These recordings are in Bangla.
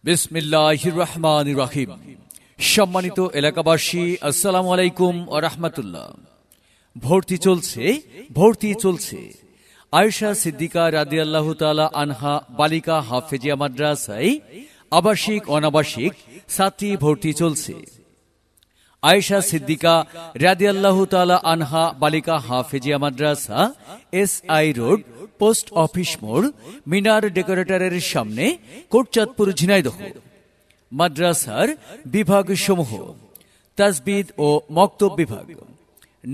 বিসমিল্লাহির রহমানির রহিম। সম্মানিত এলাকাবাসী, আসসালামু আলাইকুম ওয়া রাহমাতুল্লাহ। ভর্তি চলছে আয়েশা সিদ্দিকা রাদিয়াল্লাহু তাআলা আনহা বালিকা হাফেজিয়া মাদ্রাসায় আবাসিক অনাবাসিক ছাত্রী ভর্তি চলছে। আয়েশা সিদ্দিকা রাদিয়াল্লাহু তাআলা আনহা বালিকা হাফেজিয়া মাদ্রাসা, SI রোড, পোস্ট অফিস মোড়, মিনার ডেকোরেটরের সামনে, কোটচাঁদপুর, ঝিনাইদহ। মাদ্রাসার বিভাগ সমূহ: তাজবিদ ও মক্তব বিভাগ,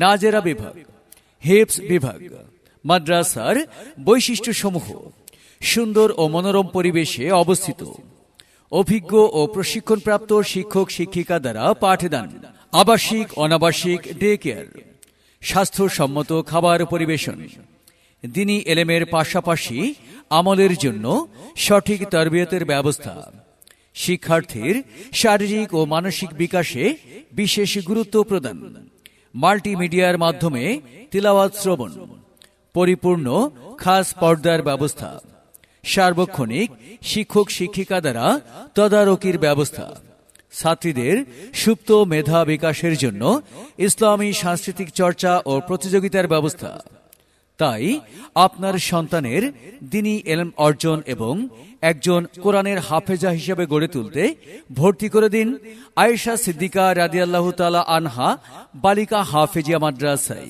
নাজেরা বিভাগ, হিফজ বিভাগ। মাদ্রাসার বৈশিষ্ট্য সমূহ: সুন্দর ও মনোরম পরিবেশে অবস্থিত, অভিজ্ঞ ও প্রশিক্ষণপ্রাপ্ত শিক্ষক শিক্ষিকা দ্বারা পাঠদান, আবাসিক অনাবাসিক ডে কেয়ার, স্বাস্থ্যসম্মত খাবার পরিবেশন, দ্বীনি এলেমের পাশাপাশি আমলের জন্য সঠিক তরবিয়তের ব্যবস্থা, শিক্ষার্থীর শারীরিক ও মানসিক বিকাশে বিশেষ গুরুত্ব প্রদান, মাল্টিমিডিয়ার মাধ্যমে তিলাওয়াত শ্রবণ, পরিপূর্ণ খাস পর্দার ব্যবস্থা, সার্বক্ষণিক শিক্ষক শিক্ষিকা দ্বারা তদারকির ব্যবস্থা, ছাত্রীদের সুপ্ত মেধা বিকাশের জন্য ইসলামী সাংস্কৃতিক চর্চা ও প্রতিযোগিতার ব্যবস্থা। তাই আপনার সন্তানের দ্বীনি ইলম অর্জন এবং একজন কোরআনের হাফেজা হিসেবে গড়ে তুলতে ভর্তি করে দিন আয়েশা সিদ্দিকা রাদিয়াল্লাহু তাআলা আনহা বালিকা হাফেজিয়া মাদ্রাসায়।